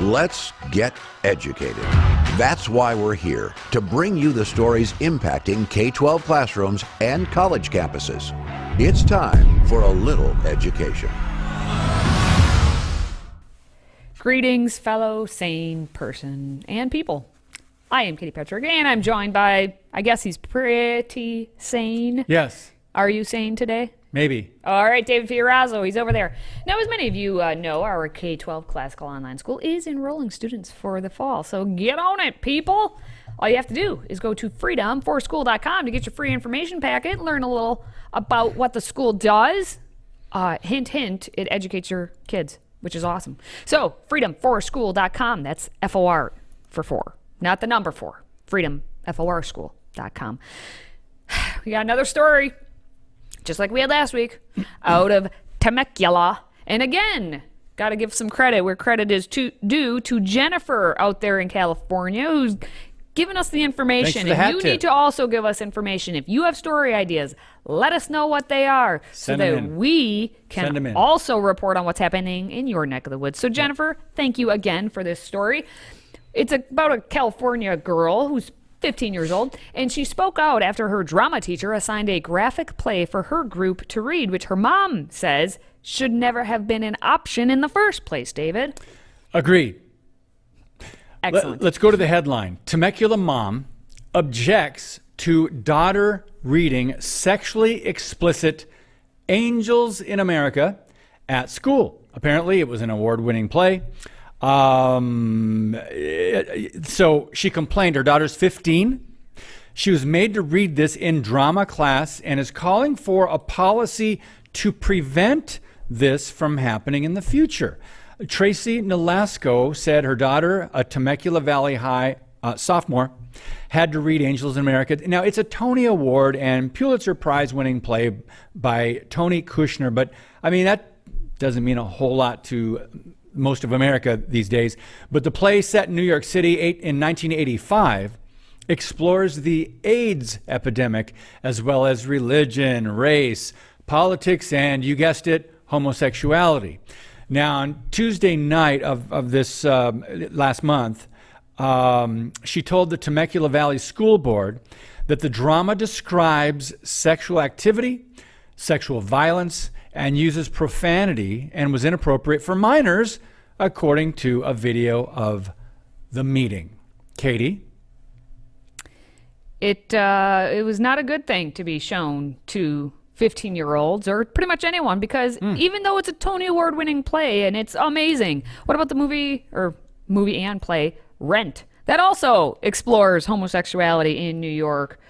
Let's get educated. That's why we're here, to bring you the stories impacting K-12 classrooms and college campuses. It's time for a little education. Greetings, fellow sane person and people. I am Katie Patrick, and I'm joined by, I guess he's pretty sane. Yes. Are you sane today? Maybe. All right, David Fiorazzo, he's over there. Now, as many of you know, our K-12 classical online school is enrolling students for the fall. So get on it, people. All you have to do is go to FreedomProject to get your free information packet, learn a little about what the school does. Hint, hint, it educates your kids, which is awesome. So, FreedomForSchool.com, that's F-O-R for four, not the number four. FreedomForschool.com. We got another story, just like we had last week, out of Temecula. And again, got to give some credit where credit is due to Jennifer out there in California, who's given us the information. And you need to also give us information. If you have story ideas, let us know what they are so that we can also report on what's happening in your neck of the woods. So Jennifer, thank you again for this story. It's about a California girl who's 15 years old, and she spoke out after her drama teacher assigned a graphic play for her group to read, which her mom says should never have been an option in the first place, David. Agreed. Excellent. Let's go to the headline. Temecula mom objects to daughter reading sexually explicit Angels in America at school. Apparently, it was an award-winning play. So she complained. Her daughter's 15. She was made to read this in drama class and is calling for a policy to prevent this from happening in the future. Tracy Nolasco said her daughter, a Temecula Valley High sophomore, had to read Angels in America. Now, it's a Tony Award and Pulitzer Prize-winning play by Tony Kushner, but I mean, that doesn't mean a whole lot to most of America these days. But the play, set in New York City in 1985, explores the AIDS epidemic, as well as religion, race, politics, and, you guessed it, homosexuality. Now, on Tuesday night of this last month, she told the Temecula Valley School Board that the drama describes sexual activity, sexual violence, and uses profanity and was inappropriate for minors, according to a video of the meeting. Katie? It was not a good thing to be shown to 15-year-olds or pretty much anyone, because even though it's a Tony Award-winning play and it's amazing, what about the movie and play Rent? That also explores homosexuality in New York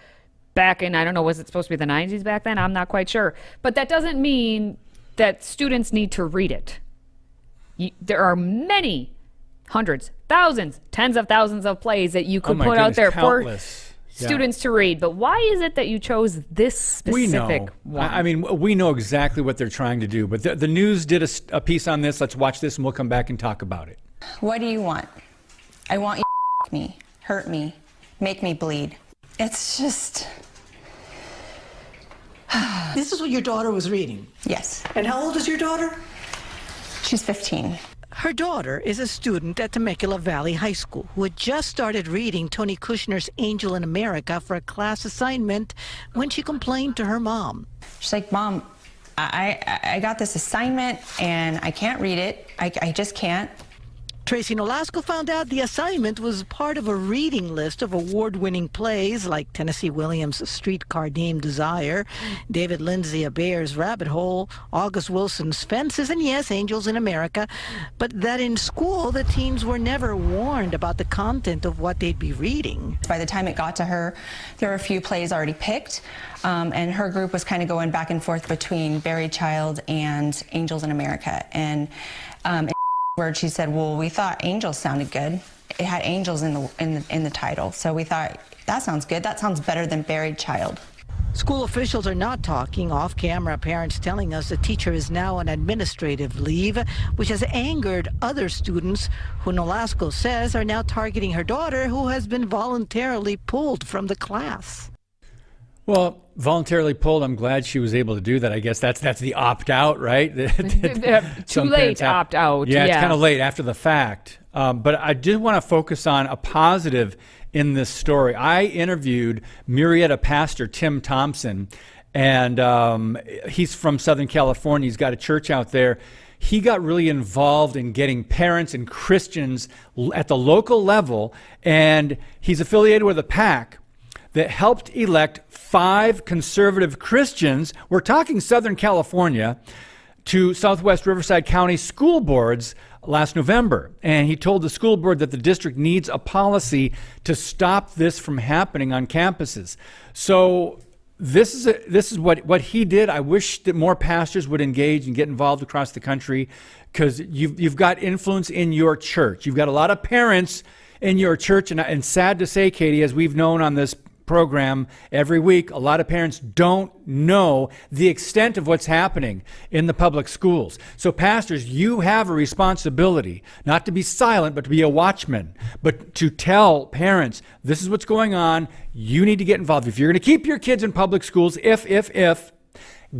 back in, I don't know, was it supposed to be the 90s back then? I'm not quite sure. But that doesn't mean that students need to read it. There are many, hundreds, thousands, tens of thousands of plays that you could put out there for students to read. But why is it that you chose this specific one? I mean, we know exactly what they're trying to do. But the news did a piece on this. Let's watch this and we'll come back and talk about it. What do you want? I want you to me, hurt me, make me bleed. It's just... This is what your daughter was reading? Yes. And how old is your daughter? She's 15. Her daughter is a student at Temecula Valley High School who had just started reading Tony Kushner's Angel in America for a class assignment when she complained to her mom. She's like, Mom, I got this assignment and I can't read it. I just can't. Tracy Nolasco found out the assignment was part of a reading list of award-winning plays like Tennessee Williams' Streetcar Named Desire, David Lindsay Abair's Rabbit Hole, August Wilson's Fences, and yes, Angels in America, but that in school the teens were never warned about the content of what they'd be reading. By the time it got to her, there were a few plays already picked, and her group was kind of going back and forth between Buried Child and Angels in America. And word, she said, well, we thought Angels sounded good. It had angels in the title, so we thought, that sounds good. That sounds better than Buried Child. School officials are not talking. Off camera, parents telling us the teacher is now on administrative leave, which has angered other students who Nolasco says are now targeting her daughter, who has been voluntarily pulled from the class. Well, voluntarily pulled. I'm glad she was able to do that. I guess that's the opt out, right? Too Some late parents have- opt out. Yeah, it's kind of late after the fact. But I did want to focus on a positive in this story. I interviewed Murrieta pastor Tim Thompson, and he's from Southern California. He's got a church out there. He got really involved in getting parents and Christians at the local level, and he's affiliated with a PAC that helped elect 5 conservative Christians, we're talking Southern California, to Southwest Riverside County school boards last November. And he told the school board that the district needs a policy to stop this from happening on campuses. So this is what he did. I wish that more pastors would engage and get involved across the country, because you've got influence in your church. You've got a lot of parents in your church, and sad to say, Katie, as we've known on this program every week, a lot of parents don't know the extent of what's happening in the public schools. So pastors, you have a responsibility not to be silent, but to be a watchman, but to tell parents, this is what's going on. You need to get involved. If you're going to keep your kids in public schools,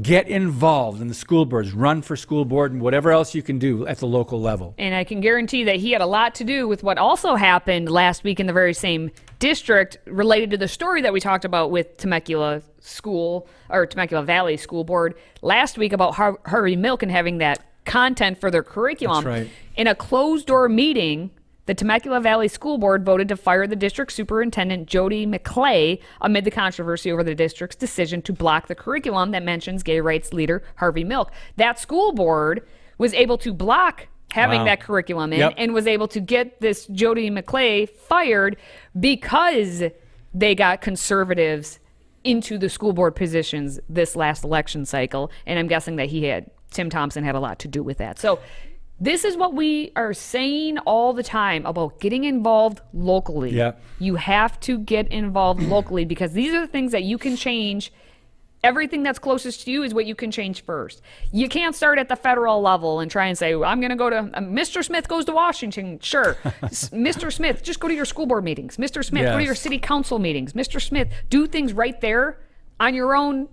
get involved in the school boards, run for school board, and whatever else you can do at the local level. And I can guarantee that he had a lot to do with what also happened last week in the very same district, related to the story that we talked about with Temecula Valley School Board last week about Harvey Milk and having that content for their curriculum. That's right. In a closed-door meeting, the Temecula Valley School Board voted to fire the district superintendent, Jody McClay, amid the controversy over the district's decision to block the curriculum that mentions gay rights leader Harvey Milk. That school board was able to block having that curriculum in, and was able to get this Jody McClay fired because they got conservatives into the school board positions this last election cycle. And I'm guessing that Tim Thompson had a lot to do with that. So this is what we are saying all the time about getting involved locally. Yeah. You have to get involved locally, because these are the things that you can change. Everything that's closest to you is what you can change first. You can't start at the federal level and try and say, well, I'm going to go to Mr. Smith goes to Washington. Sure. Mr. Smith, just go to your school board meetings. Mr. Smith, go to your city council meetings. Mr. Smith, do things right there on your own,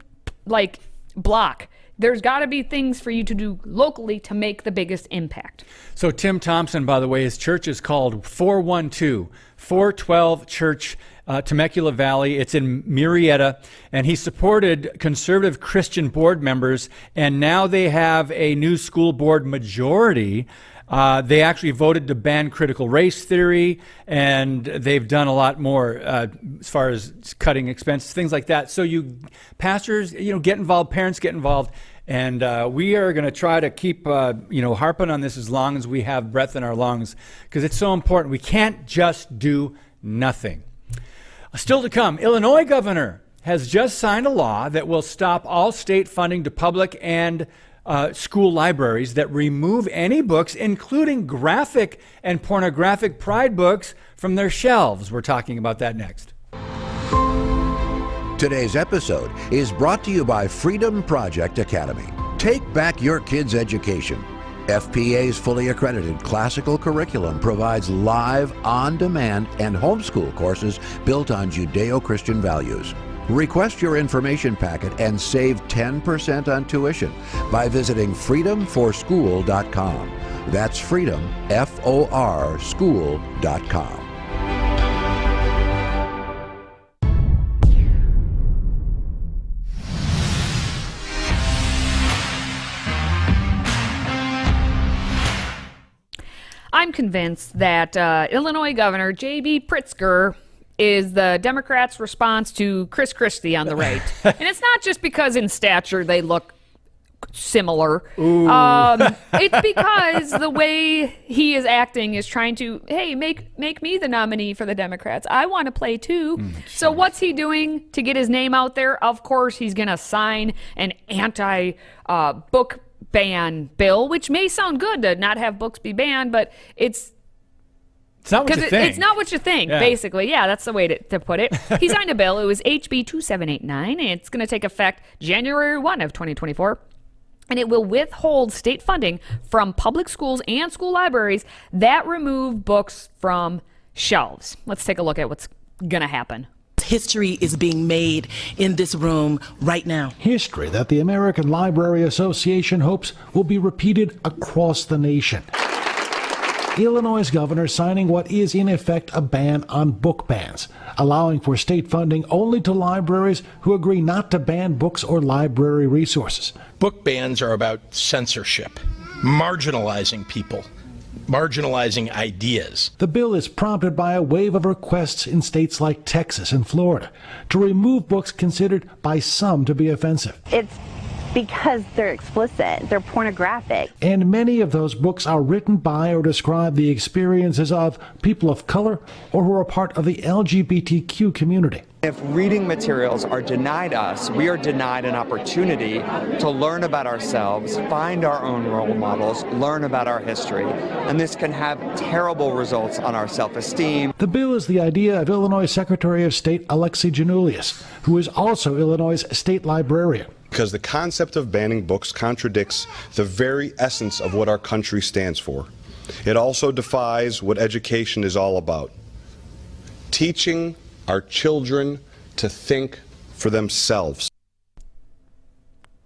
block. There's got to be things for you to do locally to make the biggest impact. So Tim Thompson, by the way, his church is called 412 Church, Temecula Valley. It's in Murrieta, and he supported conservative Christian board members, and now they have a new school board majority. They actually voted to ban critical race theory, and they've done a lot more as far as cutting expenses, things like that. So you pastors, get involved, parents get involved, and we are going to try to keep harping on this as long as we have breath in our lungs, because it's so important. We can't just do nothing. Still to come, Illinois governor has just signed a law that will stop all state funding to public and school libraries that remove any books, including graphic and pornographic pride books, from their shelves. We're talking about that next. Today's episode is brought to you by FreedomProject Academy. Take back your kids' education. FPA's fully accredited classical curriculum provides live, on-demand, and homeschool courses built on Judeo-Christian values. Request your information packet and save 10% on tuition by visiting freedomforschool.com. That's freedom, F-O-R, school.com. I'm convinced that Illinois Governor J.B. Pritzker is the Democrats' response to Chris Christie on the right. And it's not just because in stature they look similar. It's because the way he is acting is trying to, hey, make me the nominee for the Democrats. I want to play too. So what's he doing to get his name out there? Of course, he's going to sign an anti-book ban bill, which may sound good to not have books be banned, but it's not what you think. It's not what you think, basically. Yeah, that's the way to put it. He signed a bill. It was HB 2789, and it's going to take effect January 1 of 2024. And it will withhold state funding from public schools and school libraries that remove books from shelves. Let's take a look at what's going to happen. history is being made in this room right now. History that the American Library Association hopes will be repeated across the nation. Illinois' governor signing what is in effect a ban on book bans, allowing for state funding only to libraries who agree not to ban books or library resources. Book bans are about censorship, marginalizing people, marginalizing ideas. The bill is prompted by a wave of requests in states like Texas and Florida to remove books considered by some to be offensive. It's because they're explicit, they're pornographic. And many of those books are written by or describe the experiences of people of color or who are part of the LGBTQ community. If reading materials are denied us, we are denied an opportunity to learn about ourselves, find our own role models, learn about our history, and this can have terrible results on our self-esteem. The bill is the idea of Illinois Secretary of State Alexi Janulius, who is also Illinois' state librarian. Because the concept of banning books contradicts the very essence of what our country stands for. It also defies what education is all about. Teaching our children to think for themselves.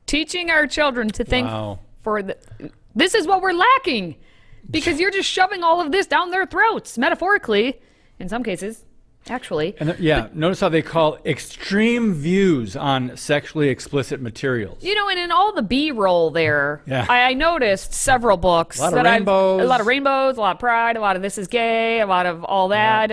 Teaching our children to think this is what we're lacking, because you're just shoving all of this down their throats, metaphorically, in some cases, actually. And notice how they call extreme views on sexually explicit materials. You know, and in all the B-roll there, Yeah. I noticed several books. A lot of rainbows. A lot of rainbows, a lot of pride, a lot of this is gay, a lot of all that.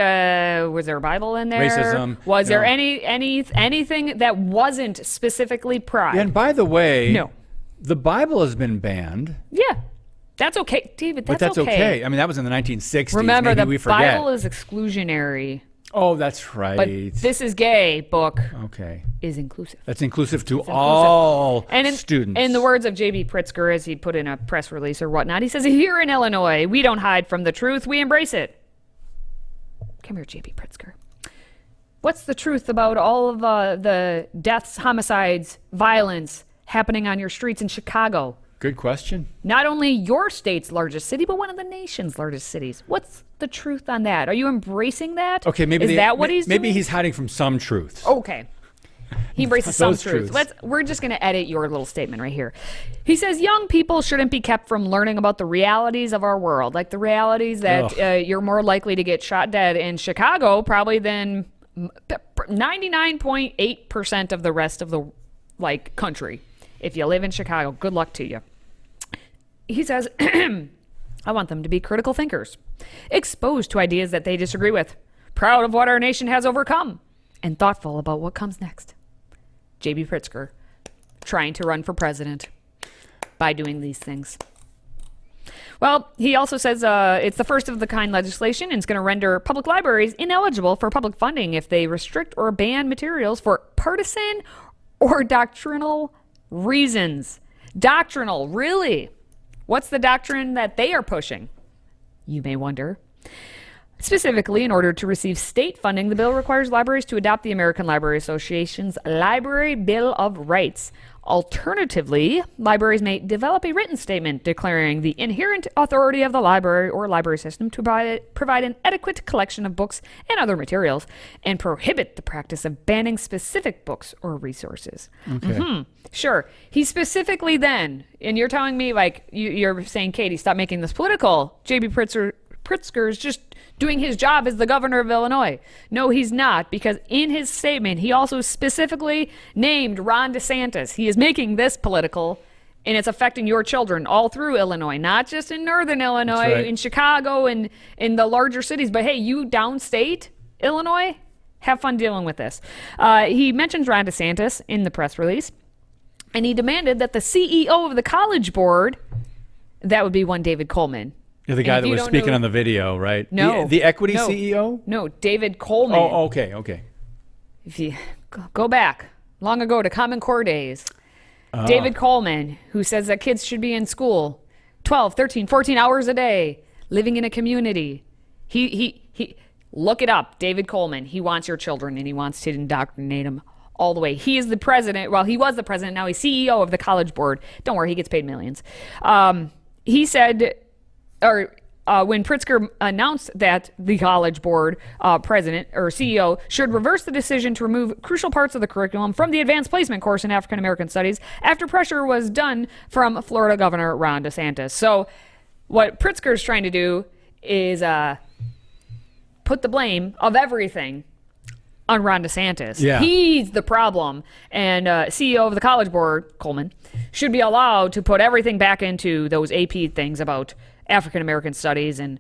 Was there a Bible in there? Racism. Was there anything that wasn't specifically pride? And by the way, No. the Bible has been banned. Yeah. That's okay, David. But that's okay. I mean, that was in the 1960s. Remember, Maybe the we forget. Bible is exclusionary. Oh, that's right. But This Is Gay book is inclusive. That's inclusive to all students. In the words of J.B. Pritzker, as he put in a press release or whatnot, he says, here in Illinois, we don't hide from the truth, we embrace it. Come here, J.B. Pritzker. What's the truth about all of the deaths, homicides, violence happening on your streets in Chicago? Good question. Not only your state's largest city, but one of the nation's largest cities. What's the truth on that? Are you embracing that? Okay, maybe is that what he's doing? Maybe he's hiding from some truths. Okay. He embraces some Those truth. truths. We're just going to edit your little statement right here. He says young people shouldn't be kept from learning about the realities of our world, like the realities that you're more likely to get shot dead in Chicago probably than 99.8% of the rest of the country. If you live in Chicago, good luck to you. He says, I want them to be critical thinkers, exposed to ideas that they disagree with, proud of what our nation has overcome, and thoughtful about what comes next. J.B. Pritzker, trying to run for president by doing these things. Well, he also says it's the first of the kind legislation, and it's going to render public libraries ineligible for public funding if they restrict or ban materials for partisan or doctrinal reasons. Doctrinal, really? What's the doctrine that they are pushing? You may wonder. Specifically, in order to receive state funding, the bill requires libraries to adopt the American Library Association's Library Bill of Rights. Alternatively, libraries may develop a written statement declaring the inherent authority of the library or library system to provide an adequate collection of books and other materials, and prohibit the practice of banning specific books or resources. Okay. Sure. He specifically then, and you're telling me, you're saying, Katie, stop making this political. J.B. Pritzker is just doing his job as the governor of Illinois. No, he's not, because in his statement, he also specifically named Ron DeSantis. He is making this political, and it's affecting your children all through Illinois, not just in northern Illinois, right. in Chicago, and in the larger cities. But hey, you downstate Illinois, have fun dealing with this. He mentions Ron DeSantis in the press release, and he demanded that the CEO of the College Board, that would be one David Coleman. You're the guy that was speaking on the video, right? No. The equity CEO? No, David Coleman. Oh, okay. If you go back long ago to Common Core days, David Coleman, who says that kids should be in school 12, 13, 14 hours a day, living in a community. He look it up, David Coleman. He wants your children, and he wants to indoctrinate them all the way. He is the president. Well, he was the president. Now he's CEO of the College Board. Don't worry, he gets paid millions. He said... or when Pritzker announced that the College Board president or CEO should reverse the decision to remove crucial parts of the curriculum from the advanced placement course in African American Studies after pressure was done from Florida Governor Ron DeSantis. So what Pritzker is trying to do is put the blame of everything on Ron DeSantis. Yeah. He's the problem. And CEO of the College Board, Coleman, should be allowed to put everything back into those AP things about African American studies and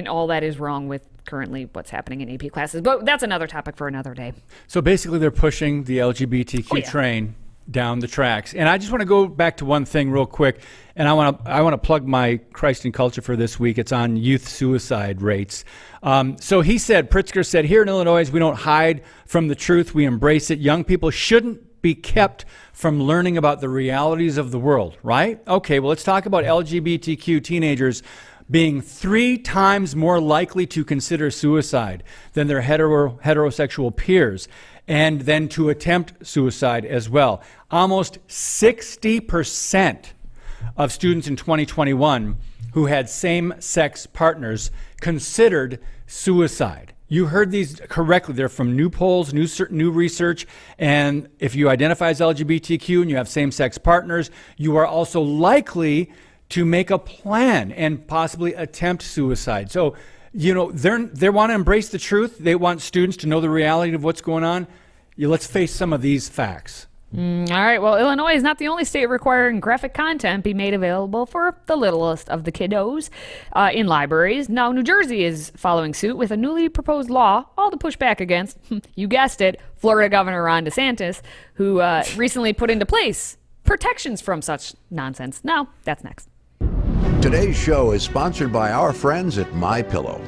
all that is wrong with currently what's happening in AP classes. But that's another topic for another day. So basically they're pushing the LGBTQ train down the tracks. And I just want to go back to one thing real quick. And I want to plug my Christ and Culture for this week. It's on youth suicide rates. So he said, Pritzker said, here in Illinois, we don't hide from the truth. We embrace it. Young people shouldn't be kept from learning about the realities of the world, right? Okay, well, let's talk about LGBTQ teenagers being 3 times more likely to consider suicide than their heterosexual peers, and then to attempt suicide as well. Almost 60% of students in 2021 who had same-sex partners considered suicide. You heard these correctly. They're from new polls, new research. And if you identify as LGBTQ and you have same-sex partners, you are also likely to make a plan and possibly attempt suicide. So, you know, they want to embrace the truth. They want students to know the reality of what's going on. Let's face some of these facts. All right. Well, Illinois is not the only state requiring graphic content be made available for the littlest of the kiddos in libraries. Now, New Jersey is following suit with a newly proposed law, all to push back against, you guessed it, Florida Governor Ron DeSantis, who recently put into place protections from such nonsense. Now, that's next. Today's show is sponsored by our friends at MyPillow.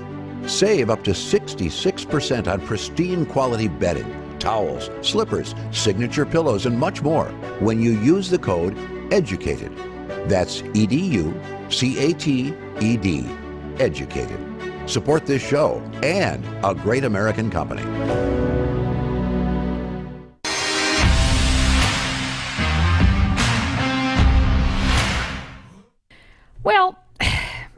Save up to 66% on pristine quality bedding, towels, slippers, signature pillows, and much more when you use the code EDUCATED. That's EDUCATED. Educated. Support this show and a great American company. Well,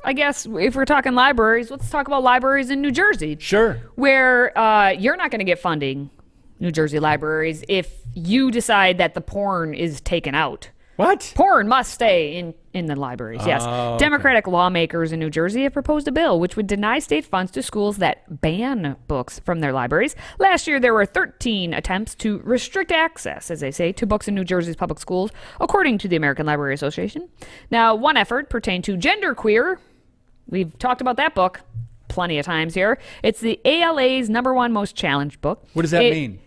I guess if we're talking libraries, let's talk about libraries in New Jersey. Sure. Where you're not going to get funding, New Jersey libraries, if you decide that the porn is taken out. What? Porn must stay in the libraries, yes. Okay. Democratic lawmakers in New Jersey have proposed a bill which would deny state funds to schools that ban books from their libraries. Last year, there were 13 attempts to restrict access, as they say, to books in New Jersey's public schools, according to the American Library Association. Now, one effort pertained to genderqueer. We've talked about that book plenty of times here. It's the ALA's #1 most challenged book. What does that mean?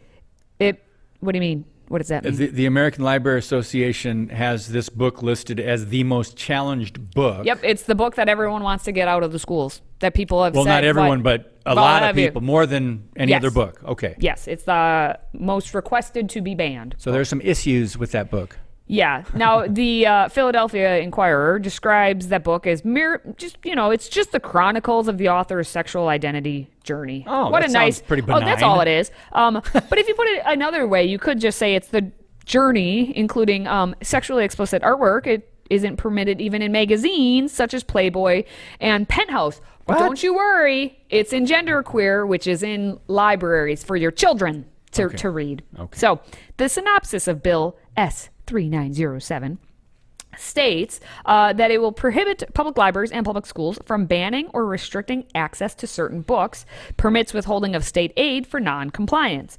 What do you mean? What does that mean? The American Library Association has this book listed as the most challenged book. Yep, it's the book that everyone wants to get out of the schools. That people have said. Well, not everyone, but a lot of people, more than any other book. Okay. Yes, it's the most requested to be banned. So there's some issues with that book. Yeah. Now, the Philadelphia Inquirer describes that book as it's just the chronicles of the author's sexual identity journey. Oh, what that sounds pretty benign. Oh, that's all it is. But if you put it another way, you could just say it's the journey, including sexually explicit artwork. It isn't permitted even in magazines such as Playboy and Penthouse. But don't you worry, it's in genderqueer, which is in libraries for your children to read. Okay. So the synopsis of Bill S3907 states that it will prohibit public libraries and public schools from banning or restricting access to certain books, permits withholding of state aid for non-compliance,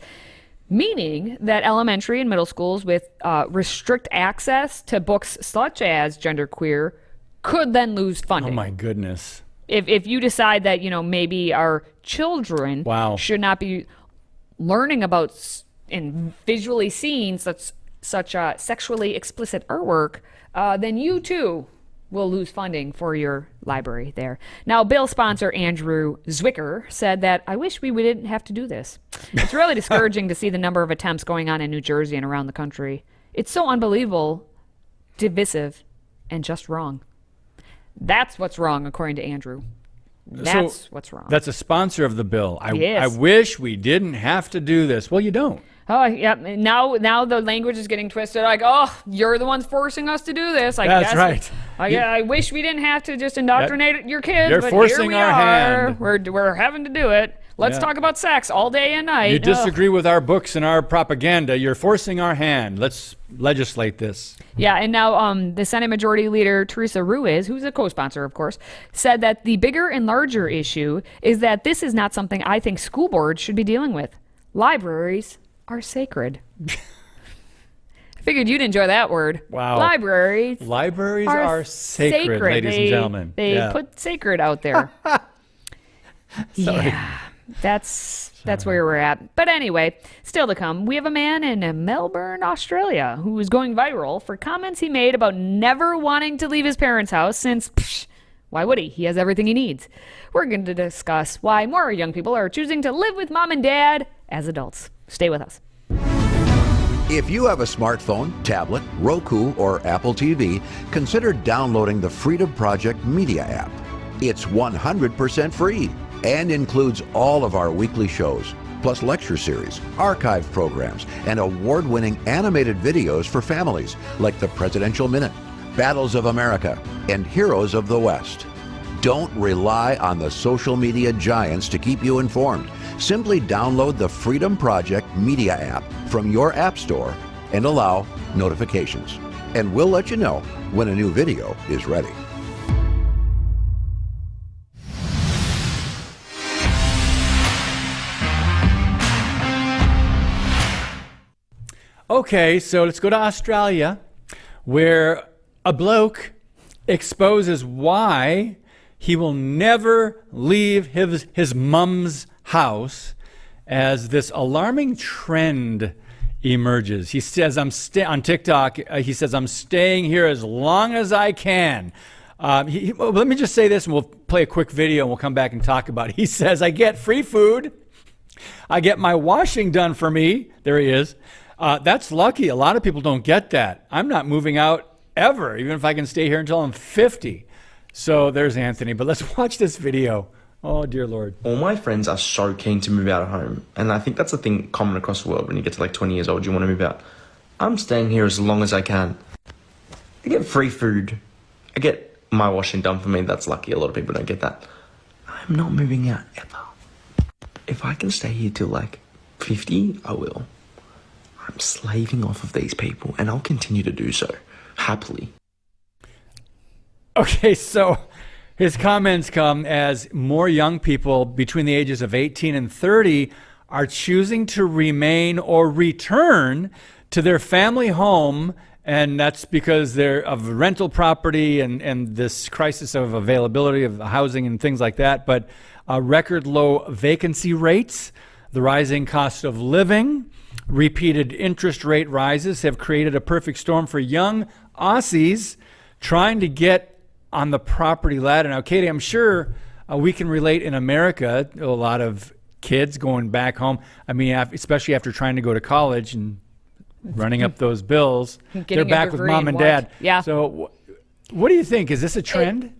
meaning that elementary and middle schools with restrict access to books such as genderqueer could then lose funding. Oh my goodness. If you decide that, maybe our children should not be learning about and visually seeing such sexually explicit artwork, then you too will lose funding for your library there. Now, bill sponsor Andrew Zwicker said that, I wish we didn't have to do this. It's really discouraging to see the number of attempts going on in New Jersey and around the country. It's so unbelievable, divisive, and just wrong. That's what's wrong, according to Andrew. That's what's wrong. That's a sponsor of the bill. I wish we didn't have to do this. Well, you don't. Oh, yeah. Now the language is getting twisted. Like, oh, you're the ones forcing us to do this. I That's guess. right. I wish we didn't have to just indoctrinate your kids, You're but forcing here we our are. hand. We're having to do it. Let's talk about sex all day and night. You disagree with our books and our propaganda. You're forcing our hand. Let's legislate this. Yeah, and now the Senate Majority Leader Teresa Ruiz, who's a co-sponsor, of course, said that the bigger and larger issue is that this is not something I think school boards should be dealing with. Libraries are sacred. I figured you'd enjoy that word. Wow. Libraries are sacred, ladies and gentlemen. They put sacred out there. Sorry. Yeah, that's where we're at. But anyway, still to come, we have a man in Melbourne, Australia, who is going viral for comments he made about never wanting to leave his parents' house since, why would he? He has everything he needs. We're going to discuss why more young people are choosing to live with mom and dad as adults. Stay with us. If you have a smartphone, tablet, Roku, or Apple TV, consider downloading the Freedom Project Media app. It's 100% free and includes all of our weekly shows, plus lecture series, archive programs, and award-winning animated videos for families like the Presidential Minute, Battles of America, and Heroes of the West. Don't rely on the social media giants to keep you informed. Simply download the Freedom Project Media app from your app store and allow notifications. And we'll let you know when a new video is ready. Okay, so let's go to Australia, where a bloke exposes why he will never leave his mum's house as this alarming trend emerges. He says, on TikTok, he says, I'm staying here as long as I can. Well, let me just say this, and we'll play a quick video, and we'll come back and talk about it. He says, I get free food. I get my washing done for me. There he is. That's lucky. A lot of people don't get that. I'm not moving out ever, even if I can stay here until I'm 50. So there's Anthony. But let's watch this video. Oh, dear Lord. All my friends are so keen to move out of home. And I think that's a thing common across the world. When you get to like 20 years old, you want to move out. I'm staying here as long as I can. I get free food. I get my washing done for me. That's lucky. A lot of people don't get that. I'm not moving out ever. If I can stay here till like 50, I will. I'm slaving off of these people, and I'll continue to do so, happily. Okay, so his comments come as more young people between the ages of 18 and 30 are choosing to remain or return to their family home, and that's because they're of rental property and this crisis of availability of housing and things like that, but record low vacancy rates, the rising cost of living, repeated interest rate rises have created a perfect storm for young Aussies trying to get on the property ladder. Now, Katie, I'm sure we can relate in America, a lot of kids going back home. I mean, especially after trying to go to college and running up those bills, they're back with mom and dad. Yeah. So what do you think? Is this a trend?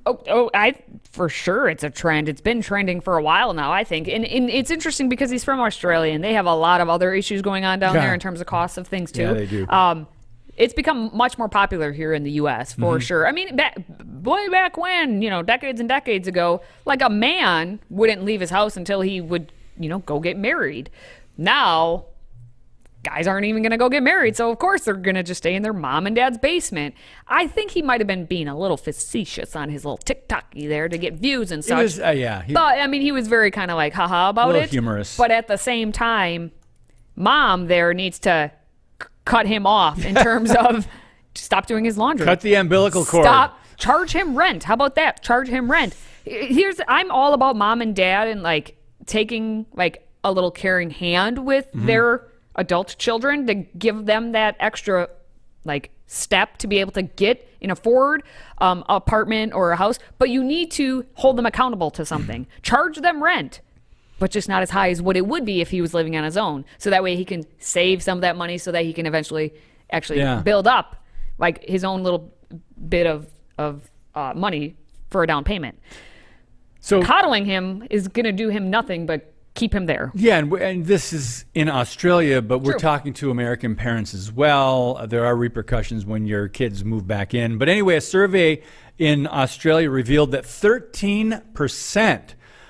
For sure it's a trend. It's been trending for a while now, I think. And it's interesting because he's from Australia and they have a lot of other issues going on down there in terms of costs of things too. Yeah, they do. It's become much more popular here in the U.S. for sure. I mean, way back when, decades and decades ago, like a man wouldn't leave his house until he would, go get married. Now, guys aren't even going to go get married. So, of course, they're going to just stay in their mom and dad's basement. I think he might have been being a little facetious on his little TikTok-y there to get views and such. But, he was very kind of like, haha about it. Humorous. But at the same time, mom there needs to cut him off in terms of stop doing his laundry. Cut the umbilical cord. Stop. Charge him rent. How about that? Charge him rent. I'm all about mom and dad and like taking like a little caring hand with their adult children to give them that extra like step to be able to get and afford apartment or a house, but you need to hold them accountable to something. Charge them rent, but just not as high as what it would be if he was living on his own. So that way he can save some of that money so that he can eventually actually build up like his own little bit of money for a down payment. So coddling him is going to do him nothing but keep him there. Yeah, and this is in Australia, but we're True. talking to American parents as well. There are repercussions when your kids move back in. But anyway, a survey in Australia revealed that 13%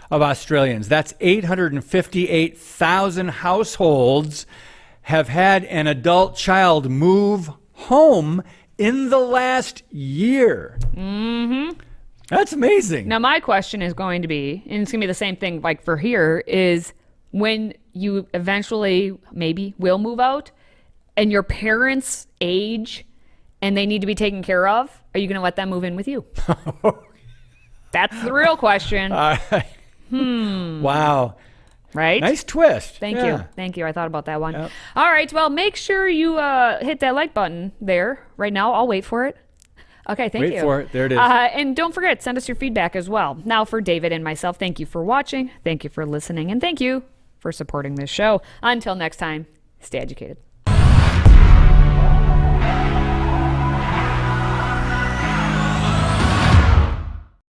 of Australians, that's 858,000 households, have had an adult child move home in the last year. Mm-hmm. That's amazing. Now, my question is going to be, and it's going to be the same thing like for here, is when you eventually maybe will move out and your parents age and they need to be taken care of, are you going to let them move in with you? That's the real question. Wow. Right? Nice twist. Thank Yeah. you. Thank you. I thought about that one. Yep. All right. Well, make sure you hit that like button there right now. I'll wait for it. Okay, thank you. Wait for it. There it is. And don't forget, send us your feedback as well. Now, for David and myself, thank you for watching. Thank you for listening. And thank you for supporting this show. Until next time, stay educated.